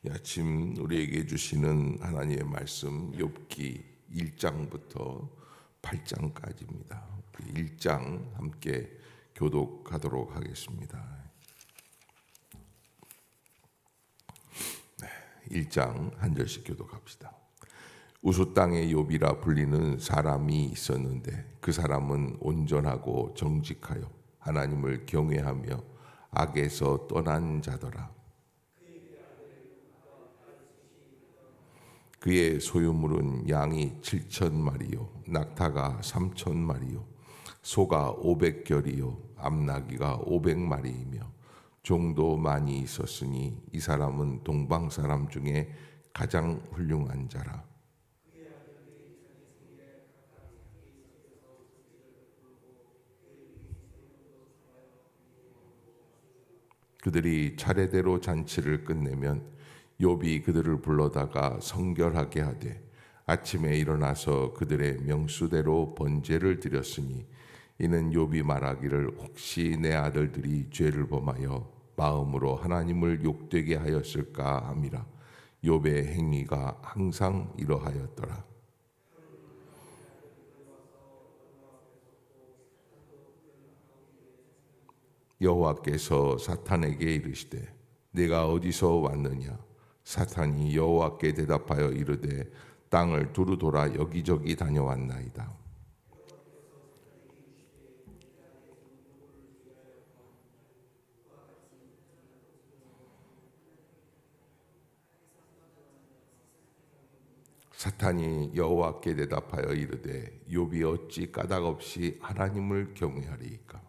이 아침 우리에게 주시는 하나님의 말씀 욥기 1장부터 8장까지입니다. 1장 함께 교독하도록 하겠습니다. 1장 한 절씩 교독합시다. 우수 땅의 욥이라 불리는 사람이 있었는데 그 사람은 온전하고 정직하여 하나님을 경외하며 악에서 떠난 자더라. 그의 소유물은 양이 7,000마리요 낙타가 3,000마리요 소가 500결이요 암나귀가 500마리이며 종도 많이 있었으니 이 사람은 동방 사람 중에 가장 훌륭한 자라. 그들이 차례대로 잔치를 끝내면 욥이 그들을 불러다가 성결하게 하되 아침에 일어나서 그들의 명수대로 번제를 드렸으니 이는 욥이 말하기를 혹시 내 아들들이 죄를 범하여 마음으로 하나님을 욕되게 하였을까 함이라. 욥의 행위가 항상 이러하였더라. 여호와께서 사탄에게 이르시되 내가 어디서 왔느냐. 사탄이 여호와께 대답하여 이르되 땅을 두루 돌아 여기저기 다녀왔나이다. 사탄이 여호와께 대답하여 이르되 욥이 어찌 까닭없이 하나님을 경외하리이까.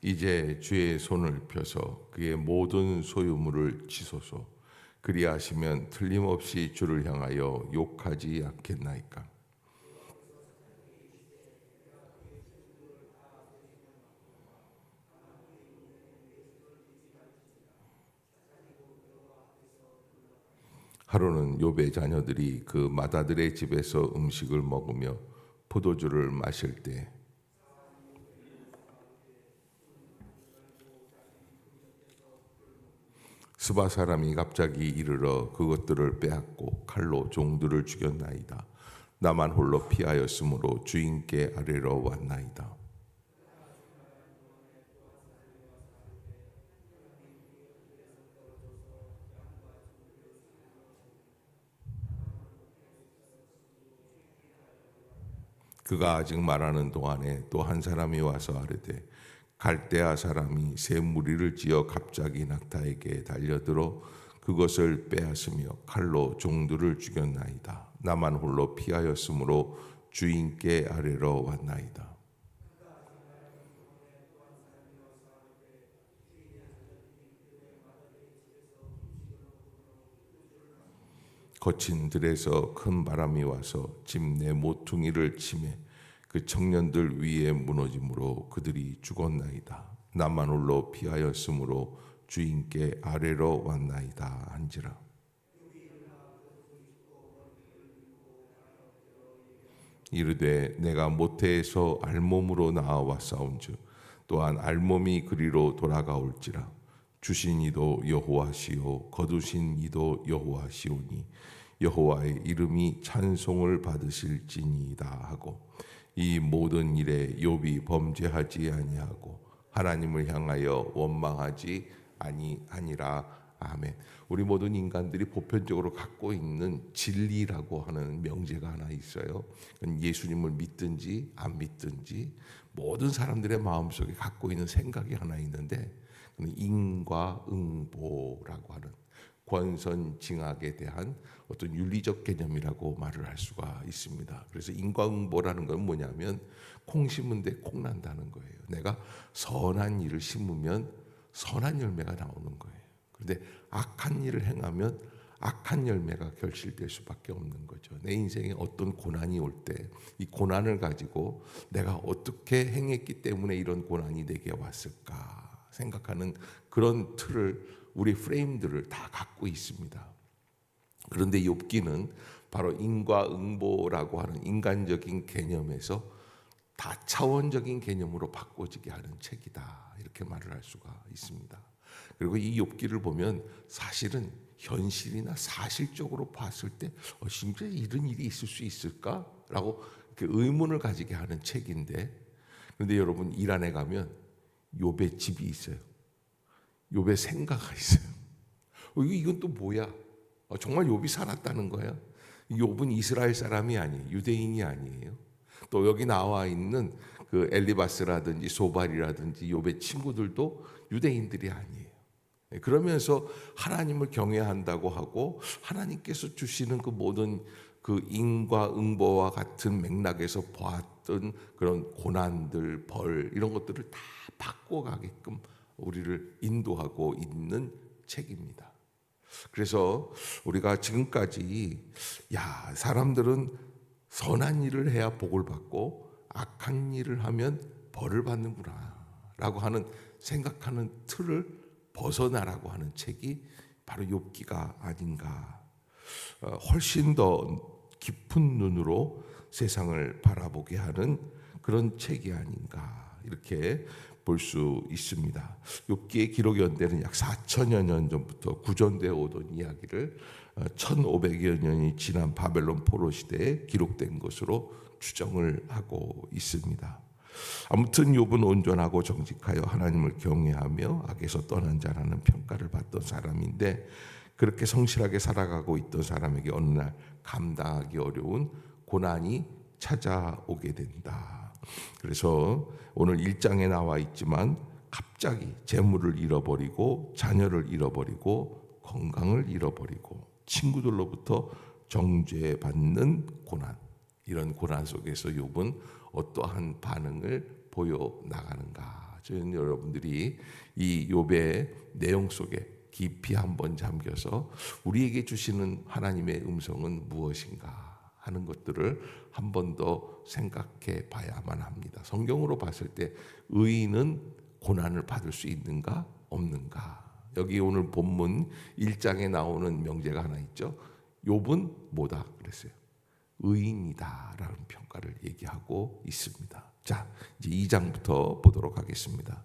이제 주의 손을 펴서 그의 모든 소유물을 치소서. 그리하시면 틀림없이 주를 향하여 욕하지 않겠나이까. 하루는 욥의 자녀들이 그 맏아들의 집에서 음식을 먹으며 포도주를 마실 때 스바 사람이 갑자기 이르러 그것들을 빼앗고 칼로 종들을 죽였나이다. 나만 홀로 피하였으므로 주인께 아뢰러 왔나이다. 그가 아직 말하는 동안에 또 한 사람이 와서 아뢰되 갈대아 사람이 새 무리를 지어 갑자기 낙타에게 달려들어 그것을 빼앗으며 칼로 종들을 죽였나이다. 나만 홀로 피하였으므로 주인께 아뢰러 왔나이다. 거친 들에서 큰 바람이 와서 집 내 모퉁이를 치매 그 청년들 위에 무너짐으로 그들이 죽었나이다. 나만 홀로 피하였으므로 주인께 아뢰러 왔나이다 한지라. 이르되 내가 모태에서 알몸으로 나와왔사온즉 또한 알몸이 그리로 돌아가올지라. 주신 이도 여호와시요 거두신 이도 여호와시오니 여호와의 이름이 찬송을 받으실지니이다 하고 이 모든 일에 욥이 범죄하지 아니하고 하나님을 향하여 원망하지 아니하니라. 아멘. 우리 모든 인간들이 보편적으로 갖고 있는 진리라고 하는 명제가 하나 있어요. 예수님을 믿든지 안 믿든지 모든 사람들의 마음속에 갖고 있는 생각이 하나 있는데 인과응보라고 하는 권선징악에 대한 어떤 윤리적 개념이라고 말을 할 수가 있습니다. 그래서 인과응보라는 건 뭐냐면 콩 심은 데 콩 난다는 거예요. 내가 선한 일을 심으면 선한 열매가 나오는 거예요. 그런데 악한 일을 행하면 악한 열매가 결실될 수밖에 없는 거죠. 내 인생에 어떤 고난이 올 때 이 고난을 가지고 내가 어떻게 행했기 때문에 이런 고난이 내게 왔을까 생각하는 그런 틀을 우리 프레임들을 다 갖고 있습니다. 그런데 욥기는 바로 인과응보라고 하는 인간적인 개념에서 다차원적인 개념으로 바꿔지게 하는 책이다. 이렇게 말을 할 수가 있습니다. 그리고 이 욥기를 보면 사실은 현실이나 사실적으로 봤을 때 진짜 이런 일이 있을 수 있을까라고 이렇게 의문을 가지게 하는 책인데, 그런데 여러분 이란에 가면 욥의 집이 있어요. 욥의 생가가 있어요. 이건 또 뭐야? 정말 욥이 살았다는 거야? 욥은 이스라엘 사람이 아니에요. 유대인이 아니에요. 또 여기 나와 있는 그 엘리바스라든지 소발이라든지 욥의 친구들도 유대인들이 아니에요. 그러면서 하나님을 경외한다고 하고 하나님께서 주시는 그 모든 그 인과응보와 같은 맥락에서 보았던 그런 고난들, 벌 이런 것들을 다 바꿔가게끔 우리를 인도하고 있는 책입니다. 그래서 우리가 지금까지 사람들은 선한 일을 해야 복을 받고 악한 일을 하면 벌을 받는구나 라고 하는 생각하는 틀을 벗어나라고 하는 책이 바로 욥기가 아닌가. 훨씬 더 깊은 눈으로 세상을 바라보게 하는 그런 책이 아닌가 이렇게 볼 수 있습니다. 욥기의 기록 연대는 약 4천여 년 전부터 구전되어 오던 이야기를 1500여 년이 지난 바벨론 포로 시대에 기록된 것으로 추정을 하고 있습니다. 아무튼 욥은 온전하고 정직하여 하나님을 경외하며 악에서 떠난 자라는 평가를 받던 사람인데, 그렇게 성실하게 살아가고 있던 사람에게 어느 날 감당하기 어려운 고난이 찾아오게 된다. 그래서 오늘 1장에 나와 있지만 갑자기 재물을 잃어버리고 자녀를 잃어버리고 건강을 잃어버리고 친구들로부터 정죄받는 고난, 이런 고난 속에서 욥은 어떠한 반응을 보여 나가는가? 저는 여러분들이 이 욥의 내용 속에 깊이 한번 잠겨서 우리에게 주시는 하나님의 음성은 무엇인가 하는 것들을 한 번 더 생각해 봐야만 합니다. 성경으로 봤을 때 의인은 고난을 받을 수 있는가 없는가? 여기 오늘 본문 1장에 나오는 명제가 하나 있죠. 욥은 뭐다 그랬어요? 의인이다라는 평가를 얘기하고 있습니다. 자, 이제 2장부터 보도록 하겠습니다.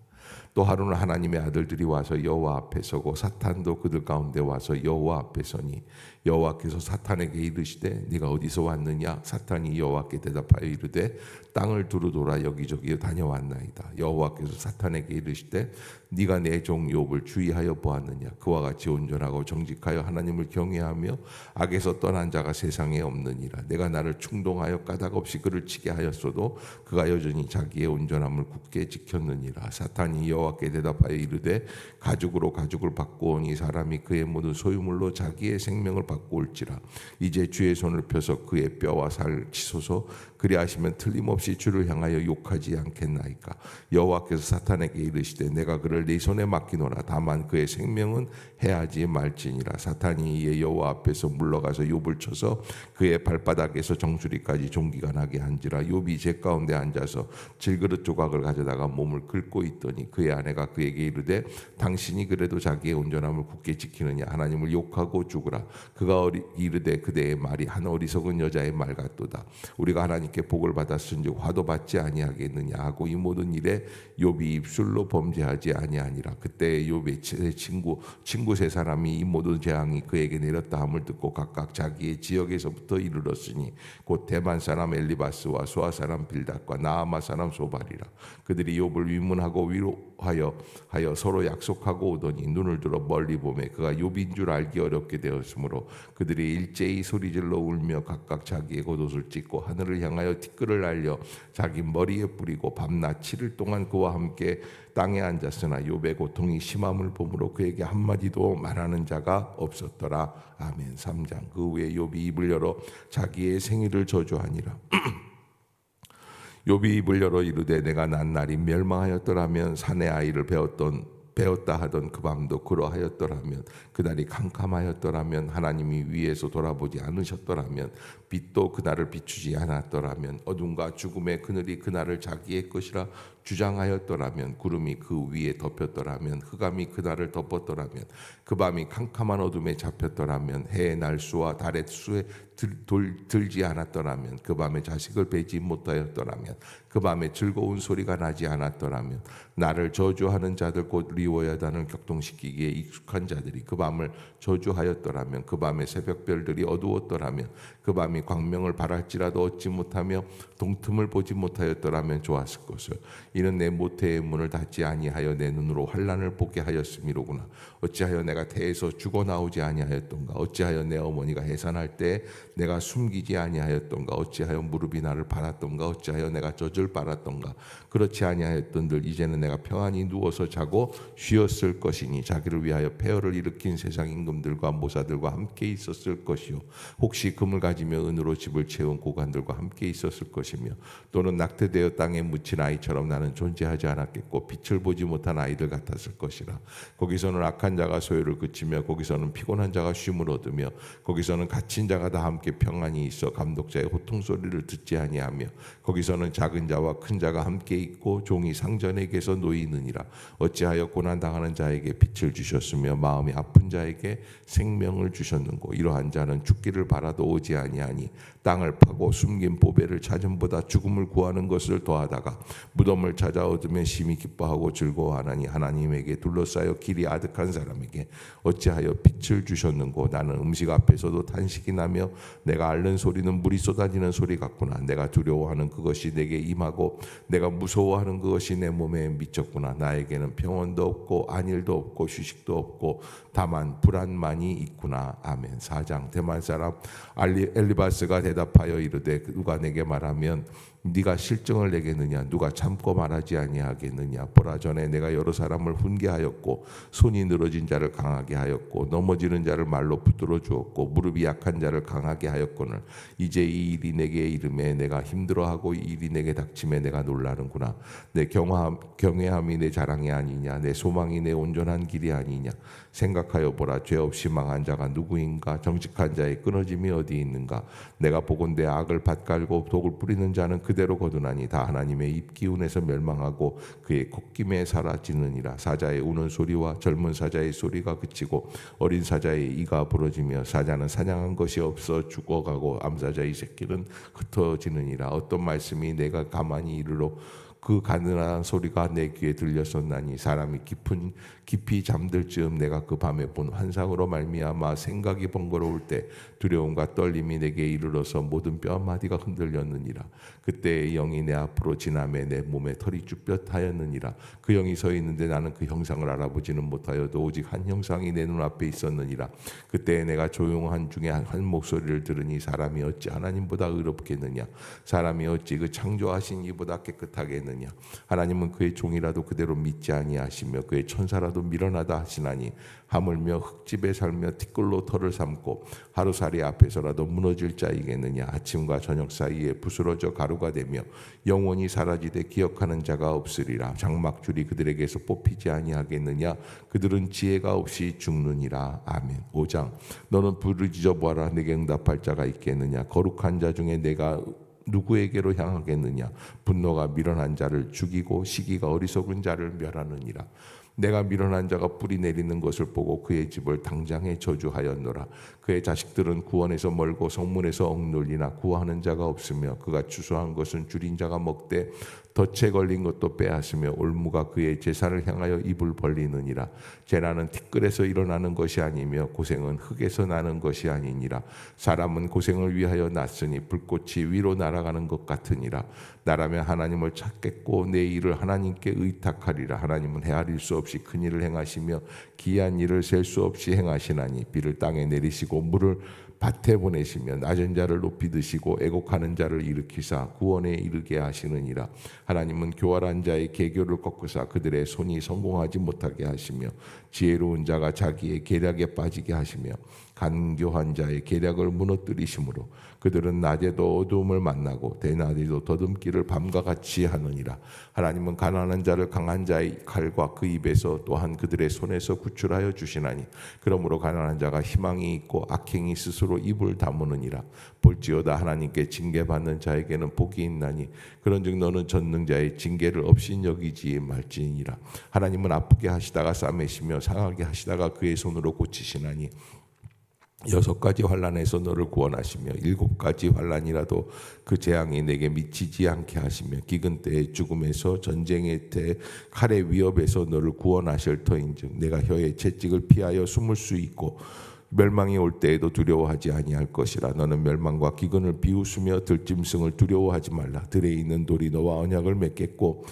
또 하루는 하나님의 아들들이 와서 여호와 앞에 서고 사탄도 그들 가운데 와서 여호와 앞에 서니 여호와께서 사탄에게 이르시되 네가 어디서 왔느냐? 사탄이 여호와께 대답하여 이르되 땅을 두루 돌아 여기저기 다녀왔나이다. 여호와께서 사탄에게 이르시되 네가 내 종 욥을 주의하여 보았느냐? 그와 같이 온전하고 정직하여 하나님을 경외하며 악에서 떠난 자가 세상에 없느니라. 내가 나를 충동하여 까닭 없이 그를 치게 하였어도 그가 여전히 자기의 온전함을 굳게 지켰느니라. 사탄이 여호와께 대답하여 이르되 가죽으로 가죽을 바꾸오니 사람이 그의 모든 소유물로 자기의 생명을 바꾸올지라. 이제 주의 손을 펴서 그의 뼈와 살 치소서. 그리하시면 틀림없이 주를 향하여 욕하지 않겠나이까. 여호와께서 사탄에게 이르시되 내가 그를 네 손에 맡기노라. 다만 그의 생명은 해하지 말지니라. 사탄이 이에 여호와 앞에서 물러가서 욥을 쳐서 그의 발바닥에서 정수리까지 종기가 나게 한지라. 욥이 제 가운데 앉아서 질그릇 조각을 가져다가 몸을 긁고 있더니 그의 아내가 그에게 이르되 당신이 그래도 자기의 온전함을 굳게 지키느냐? 하나님을 욕하고 죽으라. 그가 이르되 그대의 말이 한 어리석은 여자의 말 같도다. 우리가 하나님께 복을 받았은즉 화도 받지 아니하겠느냐 하고 이 모든 일에 욥이 입술로 범죄하지 아니하니라. 그때 욥의 친구 세 사람이 이 모든 재앙이 그에게 내렸다 함을 듣고 각각 자기의 지역에서부터 이르렀으니 곧 대만 사람 엘리바스와 수아 사람 빌닷과 나아마 사람 소발이라. 그들이 욥을 위문하고 위로하여 서로 약속하고 오더니 눈을 들어 멀리 보매 그가 욥인 줄 알기 어렵게 되었으므로 그들이 일제히 소리질러 울며 각각 자기의 겉옷을 찢고 하늘을 향하여 티끌을 날려 자기 머리에 뿌리고 밤낮 7일 동안 그와 함께 땅에 앉았으나 욥의 고통이 심함을 보므로 그에게 한마디도 말하는 자가 없었더라. 아멘. 3장. 그 후에 욥이 입을 열어 자기의 생일을 저주하니라. 욥이 입을 열어 이르되 내가 난 날이 멸망하였더라면 사내 아이를 배웠다 하던 그 밤도 그러하였더라면 그날이 캄캄하였더라면 하나님이 위에서 돌아보지 않으셨더라면 빛도 그날을 비추지 않았더라면 어둠과 죽음의 그늘이 그날을 자기의 것이라 주장하였더라면, 구름이 그 위에 덮였더라면, 흑암이 그날을 덮었더라면, 그 밤이 캄캄한 어둠에 잡혔더라면, 해의 날수와 달의 수에 들지 않았더라면, 그 밤에 자식을 배지 못하였더라면, 그 밤에 즐거운 소리가 나지 않았더라면, 나를 저주하는 자들 곧 리워야단을 격동시키기에 익숙한 자들이 그 밤을 저주하였더라면, 그 밤에 새벽별들이 어두웠더라면, 그 밤이 광명을 발할지라도 얻지 못하며 동틈을 보지 못하였더라면 좋았을 것을. 이는 내 모태의 문을 닫지 아니하여 내 눈으로 환난을 보게 하였음이로구나. 어찌하여 내가 태에서 죽어 나오지 아니하였던가. 어찌하여 내 어머니가 해산할 때 내가 숨기지 아니하였던가. 어찌하여 무릎이 나를 바랐던가. 어찌하여 내가 젖을 빨았던가. 그렇지 아니하였던들 이제는 내가 평안히 누워서 자고 쉬었을 것이니 자기를 위하여 폐허를 일으킨 세상 임금들과 모사들과 함께 있었을 것이요, 혹시 금을 가지며 은으로 집을 채운 고관들과 함께 있었을 것이며, 또는 낙태되어 땅에 묻힌 아이처럼 나는 존재하지 않았겠고 빛을 보지 못한 아이들 같았을 것이라. 거기서는 악한 자가 소요를 그치며, 거기서는 피곤한 자가 쉼을 얻으며, 거기서는 갇힌 자가 다 함께 평안히 있어 감독자의 호통 소리를 듣지 아니하며, 거기서는 작은 자와 큰 자가 함께 있고 종이 상전에게서 놓이느니라. 어찌하여 고난 당하는 자에게 빛을 주셨으며 마음이 아픈 자에게 생명을 주셨는고. 이러한 자는 죽기를 바라도 오지 아니하니 땅을 파고 숨긴 보배를 찾음보다 죽음을 구하는 것을 더하다가 무덤을 찾아 얻으면 심히 기뻐하고 즐거워하나니, 하나님에게 둘러싸여 길이 아득한 사람에게 어찌하여 빛을 주셨는고. 나는 음식 앞에서도 탄식이 나며 내가 앓는 소리는 물이 쏟아지는 소리 같구나. 내가 두려워하는 그것이 내게 임하고 내가 무서워하는 그것이 내 몸에 미쳤구나. 나에게는 평온도 없고 안일도 없고 휴식도 없고 다만 불안만이 있구나. 아멘. 4장. 대만 사람 엘리바스가 대답하여 이르되, 누가 내게 말하면 네가 실증을 내겠느냐? 누가 참고 말하지 아니하겠느냐? 보라, 전에 내가 여러 사람을 훈계하였고 손이 늘어진 자를 강하게 하였고 넘어지는 자를 말로 붙들어 주었고 무릎이 약한 자를 강하게 하였거늘 이제 이 일이 내게 이름에 내가 힘들어하고 이 일이 내게 닥침에 내가 놀라는구나. 내 경외함이 내 자랑이 아니냐? 내 소망이 내 온전한 길이 아니냐? 생각하여 보라, 죄 없이 망한 자가 누구인가? 정직한 자의 끊어짐이 어디 있는가? 내가 보건대 악을 밭갈고 독을 뿌리는 자는 그대로 거두나니 다 하나님의 입기운에서 멸망하고 그의 콧김에 사라지느니라. 사자의 우는 소리와 젊은 사자의 소리가 그치고 어린 사자의 이가 부러지며, 사자는 사냥한 것이 없어 죽어가고 암사자의 새끼는 흩어지느니라. 어떤 말씀이 내가 가만히 이르러 그 가느다란 소리가 내 귀에 들렸었나니, 사람이 깊이 잠들 즈음 내가 그 밤에 본 환상으로 말미암아 생각이 번거로울 때 두려움과 떨림이 내게 이르러서 모든 뼈 마디가 흔들렸느니라. 그때 영이 내 앞으로 지나매 내 몸에 털이 쭈뼛하였느니라. 그 영이 서 있는데 나는 그 형상을 알아보지는 못하여도 오직 한 형상이 내 눈앞에 있었느니라. 그때 내가 조용한 중에 한 목소리를 들으니, 사람이 어찌 하나님보다 의롭겠느냐? 사람이 어찌 그 창조하신 이보다 깨끗하겠느냐? 하나님은 그의 종이라도 그대로 믿지 아니하시며 그의 천사라도 밀어나다 하시나니, 하물며 흙집에 살며 티끌로 털을 삼고 하루살이 앞에서라도 무너질 자이겠느냐? 아침과 저녁 사이에 부스러져 가루가 되며 영원히 사라지되 기억하는 자가 없으리라. 장막줄이 그들에게서 뽑히지 아니하겠느냐? 그들은 지혜가 없이 죽느니라. 아멘. 5장. 너는 부르짖어 보아라, 내게 응답할 자가 있겠느냐? 거룩한 자 중에 내가 누구에게로 향하겠느냐? 분노가 미련한 자를 죽이고 시기가 어리석은 자를 멸하느니라. 내가 미련한 자가 뿌리 내리는 것을 보고 그의 집을 당장에 저주하였노라. 그의 자식들은 구원에서 멀고 성문에서 억눌리나 구하는 자가 없으며, 그가 추수한 것은 줄인 자가 먹되 덫에 걸린 것도 빼앗으며 올무가 그의 제사를 향하여 입을 벌리느니라. 재난은 티끌에서 일어나는 것이 아니며 고생은 흙에서 나는 것이 아니니라. 사람은 고생을 위하여 났으니 불꽃이 위로 날아가는 것 같으니라. 나라면 하나님을 찾겠고 내 일을 하나님께 의탁하리라. 하나님은 헤아릴 수 없이 큰 일을 행하시며 기이한 일을 셀 수 없이 행하시나니, 비를 땅에 내리시고 물을 밭에 보내시며 낮은 자를 높이 드시고 애곡하는 자를 일으키사 구원에 이르게 하시느니라. 하나님은 교활한 자의 계교를 꺾으사 그들의 손이 성공하지 못하게 하시며 지혜로운 자가 자기의 계략에 빠지게 하시며 간교한 자의 계략을 무너뜨리심으로 그들은 낮에도 어두움을 만나고 대낮에도 더듬기를 밤과 같이 하느니라. 하나님은 가난한 자를 강한 자의 칼과 그 입에서 또한 그들의 손에서 구출하여 주시나니 그러므로 가난한 자가 희망이 있고 악행이 스스로 입을 다무느니라. 볼지어다 하나님께 징계받는 자에게는 복이 있나니 그런즉 너는 전능자의 징계를 없이 여기지 말지니라. 하나님은 아프게 하시다가 싸매시며 상하게 하시다가 그의 손으로 고치시나니 6가지 환난에서 너를 구원하시며 7가지 환난이라도 그 재앙이 내게 미치지 않게 하시며 기근 때의 죽음에서 전쟁의 때 칼의 위협에서 너를 구원하실 터인즉 내가 혀의 채찍을 피하여 숨을 수 있고 멸망이 올 때에도 두려워하지 아니할 것이라. 너는 멸망과 기근을 비웃으며 들짐승을 두려워하지 말라. 들에 있는 돌이 너와 언약을 맺겠고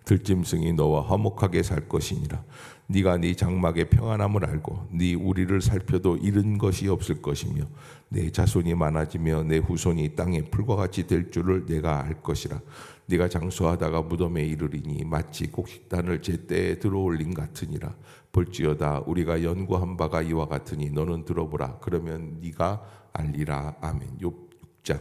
들짐승이 너와 화목하게 살 것이니라. 네가 네 장막의 평안함을 알고 네 우리를 살펴도 잃은 것이 없을 것이며 내 자손이 많아지며 내 후손이 땅에 풀과 같이 될 줄을 내가 알 것이라. 네가 장수하다가 무덤에 이르리니 마치 곡식단을 제때에 들어올림 같으니라. 볼지어다 우리가 연구한 바가 이와 같으니 너는 들어보라. 그러면 네가 알리라. 아멘. 욥 6장.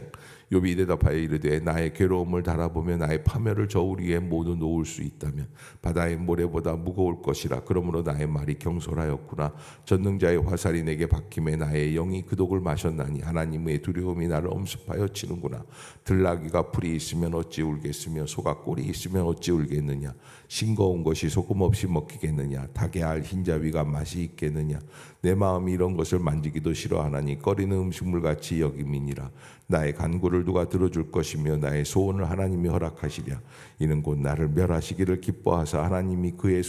욥이 대답하여 이르되 나의 괴로움을 달아보며 나의 파멸을 저울 위에 모두 놓을 수 있다면 바다의 모래보다 무거울 것이라. 그러므로 나의 말이 경솔하였구나. 전능자의 화살이 내게 박힘에 나의 영이 그 독을 마셨나니 하나님의 두려움이 나를 엄습하여 치는구나. 들나귀가 풀이 있으면 어찌 울겠으며 소가 꼴이 있으면 어찌 울겠느냐. 싱거운 것이 소금 없이 먹히겠느냐. 닭의 알 흰자위가 맛이 있겠느냐. 내 마음이 이런 것을 만지기도 싫어하나니 꺼리는 음식물같이 여김이니라. 나의 간구를 누가 들어줄 것이며 나의 소원을 하나님이 허락하시랴. 이는 곧 나를 멸하시기를 기뻐하사 하나님이 그의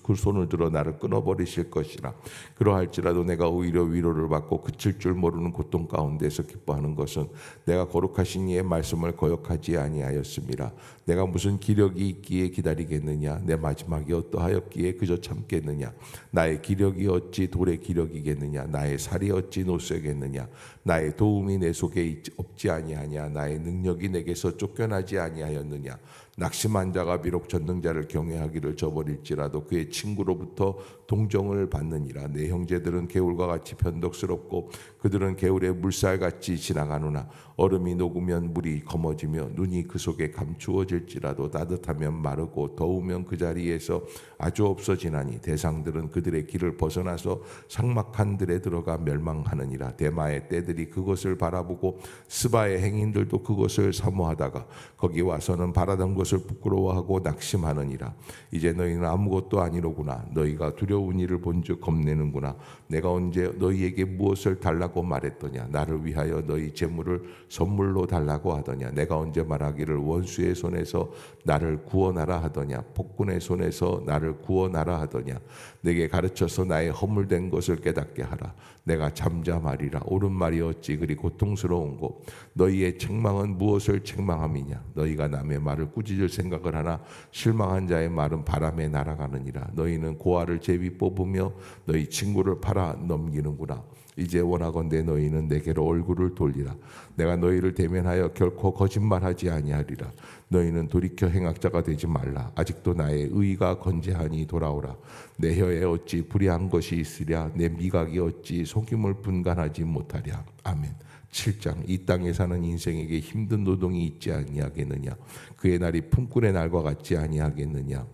그 손을 들어 나를 끊어버리실 것이라. 그러할지라도 내가 오히려 위로를 받고 그칠 줄 모르는 고통 가운데서 기뻐하는 것은 내가 거룩하신 이의 말씀을 거역하지 아니하였음이라. 내가 무슨 기력이 있기에 기다리겠느냐. 내 마지막이 어떠하였기에 그저 참겠느냐. 나의 기력이 어찌 돌의 기력이겠느냐. 나의 살이 어찌 노쇠겠느냐. 나의 도움이 내 속에 없지 아니하냐. 나의 능력이 내게서 쫓겨나지 아니하였느냐. 낙심한 자가 비록 전능자를 경외하기를 저버릴지라도 그의 친구로부터 동정을 받느니라. 내 형제들은 개울과 같이 변덕스럽고 그들은 개울의 물살같이 지나가노나 얼음이 녹으면 물이 검어지며 눈이 그 속에 감추어질지라도 따뜻하면 마르고 더우면 그 자리에서 아주 없어지나니 대상들은 그들의 길을 벗어나서 삭막한 들에 들어가 멸망하느니라. 대마의 떼들이 그것을 바라보고 스바의 행인들도 그것을 사모하다가 거기 와서는 바라던 것을 부끄러워하고 낙심하느니라. 이제 너희는 아무것도 아니로구나. 너희가 두려운 일을 본즉 겁내는구나. 내가 언제 너희에게 무엇을 달라고 말했더냐. 나를 위하여 너희 재물을 선물로 달라고 하더냐. 내가 언제 말하기를 원수의 손에서 나를 구원하라 하더냐. 폭군의 손에서 나를 구원하라 하더냐. 내게 가르쳐서 나의 허물된 것을 깨닫게 하라. 내가 잠잠하리라. 옳은 말이 어찌 그리 고통스러운고. 너희의 책망은 무엇을 책망함이냐. 너희가 남의 말을 꾸짖을 생각을 하나 실망한 자의 말은 바람에 날아가느니라. 너희는 고아를 제비 뽑으며 너희 친구를 팔아 넘기는구나. 이제 원하건대 너희는 내게로 얼굴을 돌리라. 내가 너희를 대면하여 결코 거짓말하지 아니하리라. 너희는 돌이켜 행악자가 되지 말라. 아직도 나의 의가 건재하니 돌아오라. 내 혀에 어찌 불의한 것이 있으랴. 내 미각이 어찌 속임을 분간하지 못하랴. 아멘. 7장. 이 땅에 사는 인생에게 힘든 노동이 있지 아니하겠느냐. 그의 날이 품꾼의 날과 같지 아니하겠느냐.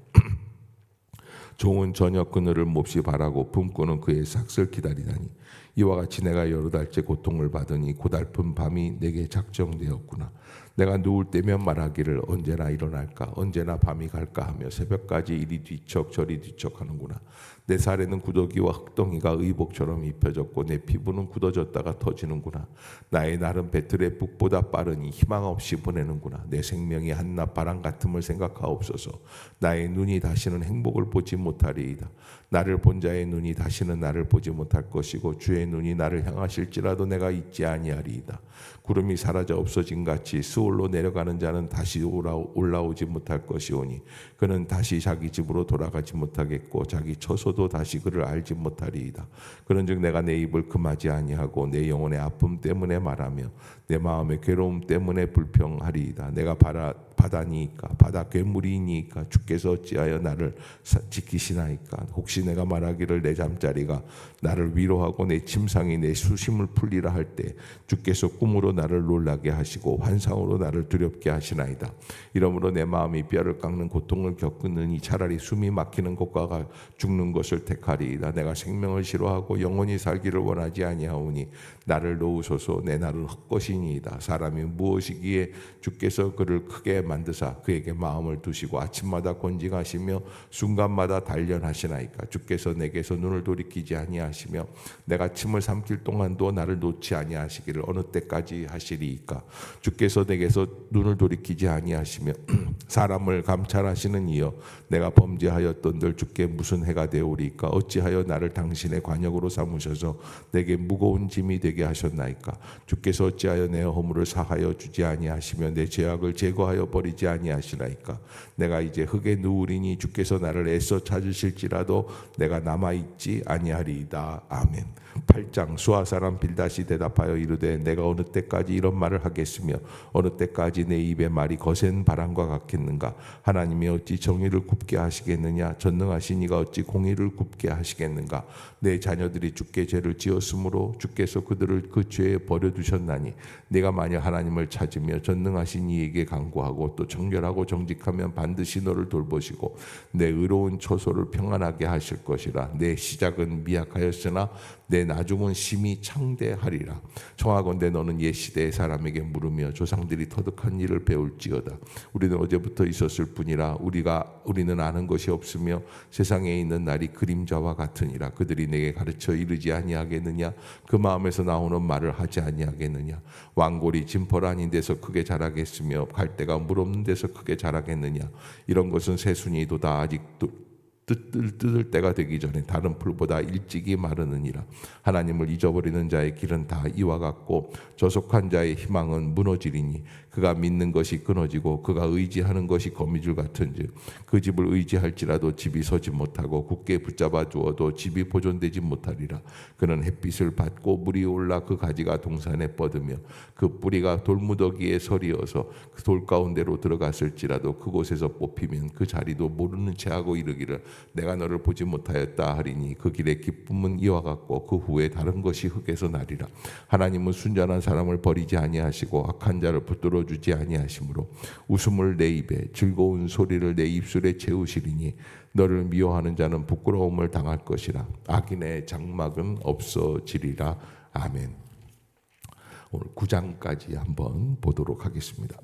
종은 저녁 그늘을 몹시 바라고 품꾼은 그의 삭슬 기다리다니. 이와 같이 내가 여러 달째 고통을 받으니 고달픈 밤이 내게 작정되었구나. 내가 누울 때면 말하기를 언제나 일어날까 언제나 밤이 갈까 하며 새벽까지 이리 뒤척 저리 뒤척 하는구나. 내 살에는 구더기와 흙덩이가 의복처럼 입혀졌고 내 피부는 굳어졌다가 터지는구나. 나의 날은 배틀의 북보다 빠르니 희망 없이 보내는구나. 내 생명이 한낮 바람 같음을 생각하옵소서. 나의 눈이 다시는 행복을 보지 못하리이다. 나를 본 자의 눈이 다시는 나를 보지 못할 것이고 주의 눈이 나를 향하실지라도 내가 잊지 아니하리이다. 구름이 사라져 없어진 같이 스올로 내려가는 자는 다시 올라오지 못할 것이오니 그는 다시 자기 집으로 돌아가지 못하겠고 자기 처소도 다시 그를 알지 못하리이다. 그런즉 내가 내 입을 금하지 아니하고 내 영혼의 아픔 때문에 말하며 내 마음의 괴로움 때문에 불평하리이다. 내가 바다니이까 바다 괴물이니이까 주께서 어찌하여 나를 지키시나이까. 혹시 내가 말하기를 내 잠자리가 나를 위로하고 내 침상이 내 수심을 풀리라 할 때 주께서 꿈으로 나를 놀라게 하시고 환상으로 나를 두렵게 하시나이다. 이러므로 내 마음이 뼈를 깎는 고통을 겪으느니 차라리 숨이 막히는 것과 죽는 것을 택하리이다. 내가 생명을 싫어하고 영원히 살기를 원하지 아니하오니 나를 놓으소서. 내 날은 헛것이니이다. 사람이 무엇이기에 주께서 그를 크게 만드사 그에게 마음을 두시고 아침마다 권징하시며 순간마다 단련하시나이까. 주께서 내게서 눈을 돌이키지 아니하시며 내가 침을 삼킬 동안도 나를 놓지 아니하시기를 어느 때까지 하시리이까. 주께서 내게서 눈을 돌이키지 아니하시며 사람을 감찰하시는 이여 내가 범죄하였던들 주께 무슨 해가 되오리이까. 어찌하여 나를 당신의 관역으로 삼으셔서 내게 무거운 짐이 되게 하셨나이까. 주께서 어찌하여 내 허물을 사하여 주지 아니하시며 내 죄악을 제거하여 버리지 아니하시나이까. 내가 이제 흙에 누우리니 주께서 나를 애써 찾으실지라도 내가 남아있지 아니하리이다. 아멘. 8장 수아 사람 빌닷이 대답하여 이르되 내가 어느 때까지 이런 말을 하겠으며 어느 때까지 내 입의 말이 거센 바람과 같겠는가. 하나님이 어찌 정의를 굽게 하시겠느냐. 전능하신 이가 어찌 공의를 굽게 하시겠는가. 내 자녀들이 주께 죄를 지었으므로 주께서 그들을 그 죄에 버려두셨나니 내가 만약 하나님을 찾으며 전능하신 이에게 간구하고 또 정결하고 정직하면 반드시 너를 돌보시고 내 의로운 처소를 평안하게 하실 것이라. 내 시작은 미약하였으나 내 나중은 심히 창대하리라. 청하건대 너는 옛 시대의 사람에게 물으며 조상들이 터득한 일을 배울지어다. 우리는 어제부터 있었을 뿐이라 우리는 아는 것이 없으며 세상에 있는 날이 그림자와 같으니라. 그들이 내게 가르쳐 이르지 아니하겠느냐. 그 마음에서 나오는 말을 하지 아니하겠느냐. 왕골이 진펄 아닌 데서 크게 자라겠으며 갈대가 물 없는 데서 크게 자라겠느냐. 이런 것은 새순이도다. 아직도 뜯을 때가 되기 전에 다른 풀보다 일찍이 마르느니라. 하나님을 잊어버리는 자의 길은 다 이와 같고 저속한 자의 희망은 무너지리니 그가 믿는 것이 끊어지고 그가 의지하는 것이 거미줄 같은즉 그 집을 의지할지라도 집이 서지 못하고 굳게 붙잡아 두어도 집이 보존되지 못하리라. 그는 햇빛을 받고 물이 올라 그 가지가 동산에 뻗으며 그 뿌리가 돌무더기에 서리어서 그 돌 가운데로 들어갔을지라도 그곳에서 뽑히면 그 자리도 모르는 채하고 이르기를 내가 너를 보지 못하였다 하리니 그 길의 기쁨은 이와 같고 그 후에 다른 것이 흙에서 나리라. 하나님은 순전한 사람을 버리지 아니하시고 악한 자를 붙들어 주지 아니하시므로 웃음을 내 입에 즐거운 소리를 내 입술에 채우시리니 너를 미워하는 자는 부끄러움을 당할 것이라. 악인의 장막은 없어지리라. 아멘. 오늘 9장까지 한번 보도록 하겠습니다.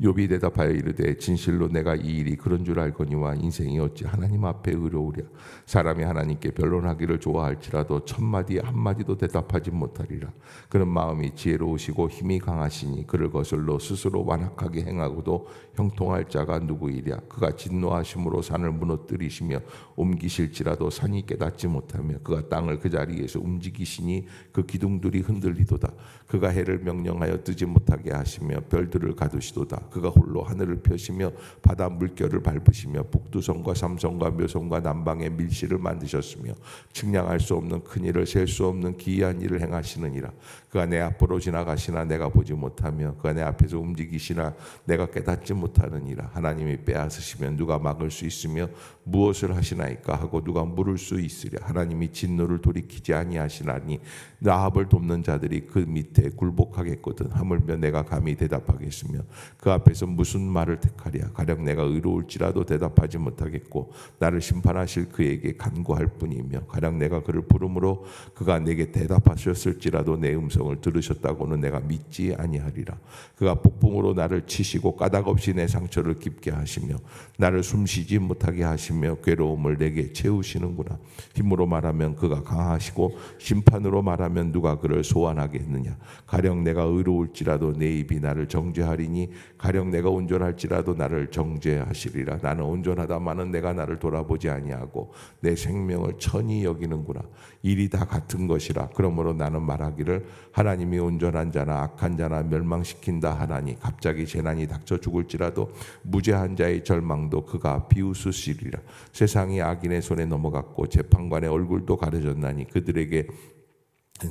욥이 대답하여 이르되 진실로 내가 이 일이 그런 줄 알거니와 인생이 어찌 하나님 앞에 의로우랴. 사람이 하나님께 변론하기를 좋아할지라도 천마디 한마디도 대답하지 못하리라. 그는 마음이 지혜로우시고 힘이 강하시니 그를 거슬러 스스로 완악하게 행하고도 형통할 자가 누구이랴. 그가 진노하심으로 산을 무너뜨리시며 옮기실지라도 산이 깨닫지 못하며 그가 땅을 그 자리에서 움직이시니 그 기둥들이 흔들리도다. 그가 해를 명령하여 뜨지 못하게 하시며 별들을 가두시도다. 그가 홀로 하늘을 펴시며 바다 물결을 밟으시며 북두성과 삼성과 묘성과 남방의 밀실을 만드셨으며 측량할 수 없는 큰 일을 셀 수 없는 기이한 일을 행하시느니라. 그가 내 앞으로 지나가시나 내가 보지 못하며 그가 내 앞에서 움직이시나 내가 깨닫지 못하느니라. 하나님이 빼앗으시면 누가 막을 수 있으며 무엇을 하시나이까 하고 누가 물을 수 있으랴. 하나님이 진노를 돌이키지 아니하시나니 라합을 돕는 자들이 그 밑에 굴복하겠거든. 하물며 내가 감히 대답하겠으며 그 앞에서 무슨 말을 택하랴. 가령 내가 의로울지라도 대답하지 못하겠고 나를 심판하실 그에게 간구할 뿐이며 가령 내가 그를 부르므로 그가 내게 대답하셨을지라도 내 음성을 들으셨다고는 내가 믿지 아니하리라. 그가 폭풍으로 나를 치시고 까닭없이 내 상처를 깊게 하시며 나를 숨쉬지 못하게 하시며 괴로움을 내게 채우시는구나. 힘으로 말하면 그가 강하시고 심판으로 말하면 누가 그를 소환하게 했느냐. 가령 내가 의로울지라도 내 입이 나를 정죄하리니 가령 내가 온전할지라도 나를 정죄하시리라. 나는 온전하다마는 내가 나를 돌아보지 아니하고 내 생명을 천히 여기는구나. 일이 다 같은 것이라. 그러므로 나는 말하기를 하나님이 온전한 자나 악한 자나 멸망시킨다 하나니 갑자기 재난이 닥쳐 죽을지라도 무죄한 자의 절망도 그가 비웃으시리라. 세상이 악인의 손에 넘어갔고 재판관의 얼굴도 가려졌나니 그들에게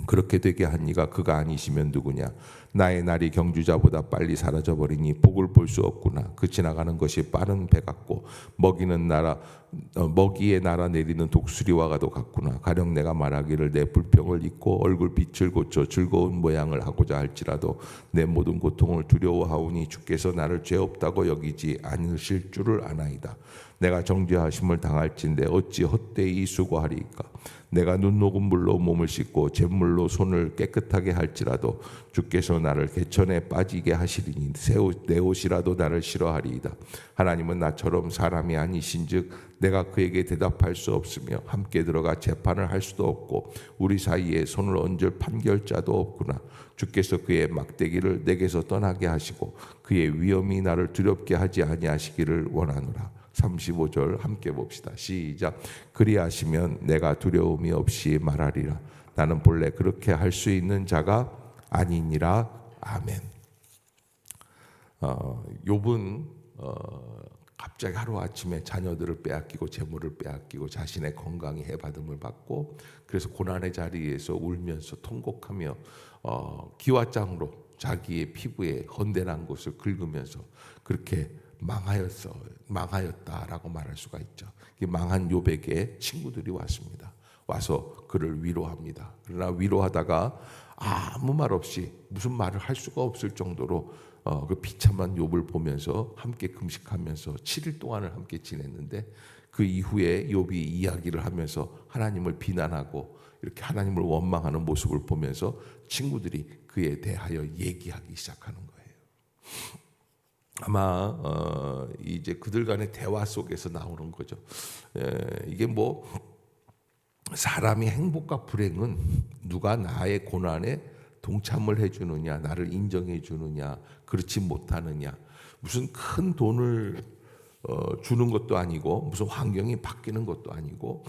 그렇게 되게 한 이가 그가 아니시면 누구냐. 나의 날이 경주자보다 빨리 사라져버리니 복을 볼 수 없구나. 그 지나가는 것이 빠른 배 같고 먹이에 날아 내리는 독수리와 가도 같구나. 가령 내가 말하기를 내 불평을 잊고 얼굴 빛을 고쳐 즐거운 모양을 하고자 할지라도 내 모든 고통을 두려워하오니 주께서 나를 죄 없다고 여기지 않으실 줄을 아나이다. 내가 정죄하심을 당할진대 어찌 헛되이 수고하리이까. 내가 눈 녹은 물로 몸을 씻고 잿물로 손을 깨끗하게 할지라도 주께서 나를 개천에 빠지게 하시리니 내 옷이라도 나를 싫어하리이다. 하나님은 나처럼 사람이 아니신즉 내가 그에게 대답할 수 없으며 함께 들어가 재판을 할 수도 없고 우리 사이에 손을 얹을 판결자도 없구나. 주께서 그의 막대기를 내게서 떠나게 하시고 그의 위엄이 나를 두렵게 하지 아니하시기를 원하노라. 35절 함께 봅시다. 시작. 그리하시면 내가 두려움이 없이 말하리라. 나는 본래 그렇게 할 수 있는 자가 아니니라. 아멘. 욥은 갑자기 하루아침에 자녀들을 빼앗기고 재물을 빼앗기고 자신의 건강이 해받음을 받고 그래서 고난의 자리에서 울면서 통곡하며 기와장으로 자기의 피부에 헌데난 곳을 긁으면서 그렇게 망하였다라고 말할 수가 있죠. 망한 욥에게 친구들이 왔습니다. 와서 그를 위로합니다. 그러나 위로하다가 아무 말 없이 무슨 말을 할 수가 없을 정도로 그 비참한 욥을 보면서 함께 금식하면서 7일 동안을 함께 지냈는데 그 이후에 욥이 이야기를 하면서 하나님을 비난하고 이렇게 하나님을 원망하는 모습을 보면서 친구들이 그에 대하여 얘기하기 시작하는 거예요. 아마 이제 그들 간의 대화 속에서 나오는 거죠. 이게 뭐 사람이 행복과 불행은 누가 나의 고난에 동참을 해주느냐, 나를 인정해 주느냐, 그렇지 못하느냐, 무슨 큰 돈을 주는 것도 아니고 무슨 환경이 바뀌는 것도 아니고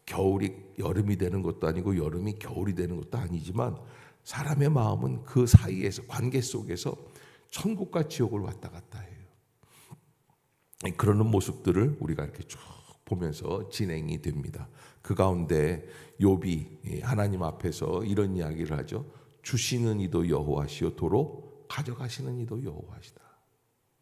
겨울이 여름이 되는 것도 아니고 여름이 겨울이 되는 것도 아니지만 사람의 마음은 그 사이에서 관계 속에서 천국과 지옥을 왔다 갔다 해요. 그러는 모습들을 우리가 이렇게 쭉 보면서 진행이 됩니다. 그 가운데 욥이 하나님 앞에서 이런 이야기를 하죠. 주시는 이도 여호와시요 도로 가져가시는 이도 여호와시다.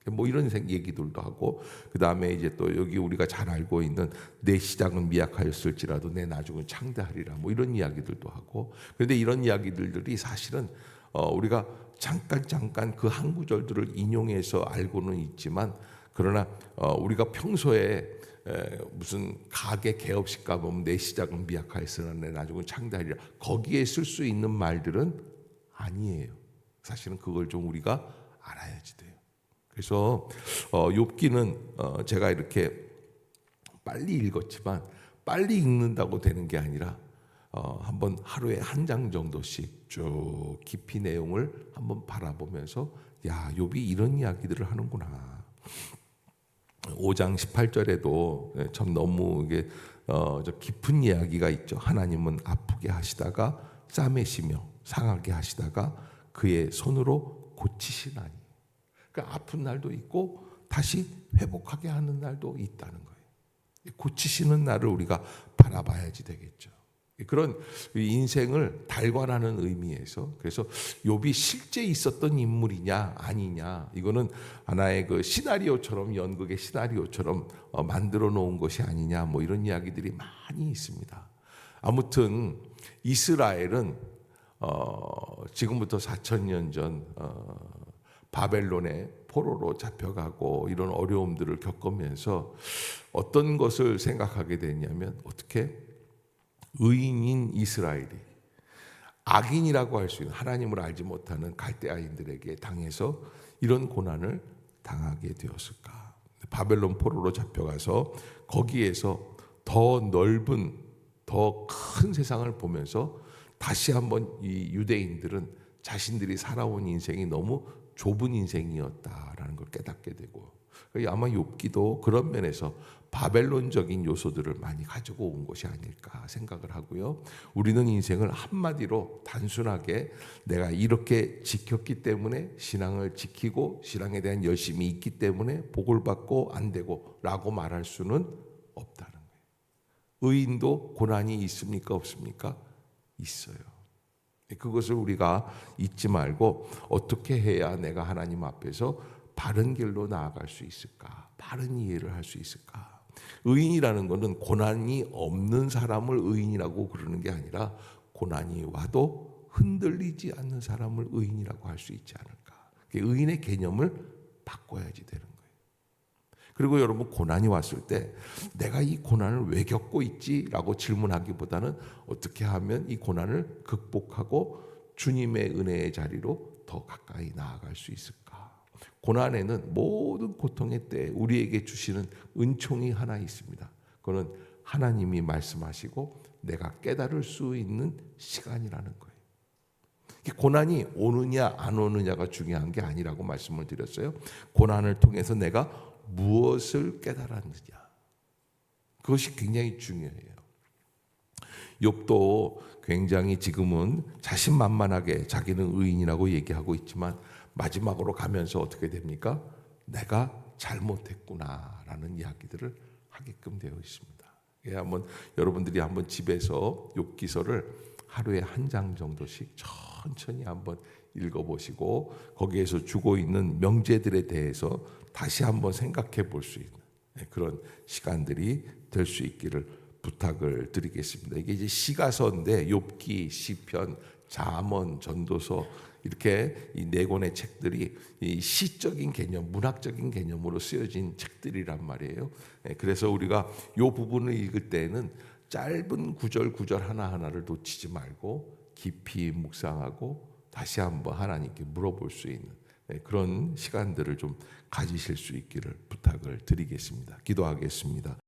뭐 이런 얘기들도 하고 그 다음에 이제 또 여기 우리가 잘 알고 있는 내 시작은 미약하였을지라도 내 나중은 창대하리라 뭐 이런 이야기들도 하고 그런데 이런 이야기들이 사실은 우리가 잠깐 그 한 구절들을 인용해서 알고는 있지만 그러나 우리가 평소에 무슨 가게 개업식 가보면 내 시작은 미약하였으나 내 나중은 창대하리라 거기에 쓸 수 있는 말들은 아니에요. 사실은 그걸 좀 우리가 알아야지 돼요. 그래서 욥기는 제가 이렇게 빨리 읽었지만 빨리 읽는다고 되는 게 아니라 한번 하루에 한 장 정도씩 쭉 깊이 내용을 한번 바라보면서 야 욥이 이런 이야기들을 하는구나. 5장 18절에도 참 너무 이게 깊은 이야기가 있죠. 하나님은 아프게 하시다가 싸매시며 상하게 하시다가 그의 손으로 고치시나니. 그러니까 아픈 날도 있고 다시 회복하게 하는 날도 있다는 거예요. 고치시는 날을 우리가 바라봐야지 되겠죠. 그런 인생을 달관하는 의미에서 그래서 욥이 실제 있었던 인물이냐 아니냐 이거는 하나의 그 시나리오처럼 연극의 시나리오처럼 만들어 놓은 것이 아니냐 뭐 이런 이야기들이 많이 있습니다. 아무튼 이스라엘은 지금부터 4,000년 전 바벨론의 포로로 잡혀가고 이런 어려움들을 겪으면서 어떤 것을 생각하게 됐냐면 어떻게 의인인 이스라엘이 악인이라고 할 수 있는 하나님을 알지 못하는 갈대아인들에게 당해서 이런 고난을 당하게 되었을까? 바벨론 포로로 잡혀가서 거기에서 더 넓은 더 큰 세상을 보면서 다시 한번 이 유대인들은 자신들이 살아온 인생이 너무 좁은 인생이었다라는 걸 깨닫게 되고 아마 욥기도 그런 면에서 바벨론적인 요소들을 많이 가지고 온 것이 아닐까 생각을 하고요. 우리는 인생을 한마디로 단순하게 내가 이렇게 지켰기 때문에 신앙을 지키고 신앙에 대한 열심이 있기 때문에 복을 받고 안 되고 라고 말할 수는 없다는 거예요. 의인도 고난이 있습니까 없습니까? 있어요. 그것을 우리가 잊지 말고 어떻게 해야 내가 하나님 앞에서 바른 길로 나아갈 수 있을까? 바른 이해를 할 수 있을까? 의인이라는 것은 고난이 없는 사람을 의인이라고 그러는 게 아니라 고난이 와도 흔들리지 않는 사람을 의인이라고 할 수 있지 않을까? 의인의 개념을 바꿔야지 되는 거예요. 그리고 여러분, 고난이 왔을 때 내가 이 고난을 왜 겪고 있지라고 질문하기보다는 어떻게 하면 이 고난을 극복하고 주님의 은혜의 자리로 더 가까이 나아갈 수 있을까? 고난에는 모든 고통의 때에 우리에게 주시는 은총이 하나 있습니다. 그거는 하나님이 말씀하시고 내가 깨달을 수 있는 시간이라는 거예요. 고난이 오느냐 안 오느냐가 중요한 게 아니라고 말씀을 드렸어요. 고난을 통해서 내가 무엇을 깨달았느냐, 그것이 굉장히 중요해요. 욥도 굉장히 지금은 자신만만하게 자기는 의인이라고 얘기하고 있지만 마지막으로 가면서 어떻게 됩니까? 내가 잘못했구나라는 이야기들을 하게끔 되어 있습니다. 한번 여러분들이 한번 집에서 욥기서를 하루에 한 장 정도씩 천천히 한번 읽어보시고 거기에서 주고 있는 명제들에 대해서 다시 한번 생각해 볼 수 있는 그런 시간들이 될 수 있기를 부탁을 드리겠습니다. 이게 이제 시가서인데 욥기, 시편, 잠언, 전도서 이렇게 이 네 권의 책들이 이 시적인 개념, 문학적인 개념으로 쓰여진 책들이란 말이에요. 그래서 우리가 이 부분을 읽을 때에는 짧은 구절 하나하나를 놓치지 말고 깊이 묵상하고 다시 한번 하나님께 물어볼 수 있는 그런 시간들을 좀 가지실 수 있기를 부탁을 드리겠습니다. 기도하겠습니다.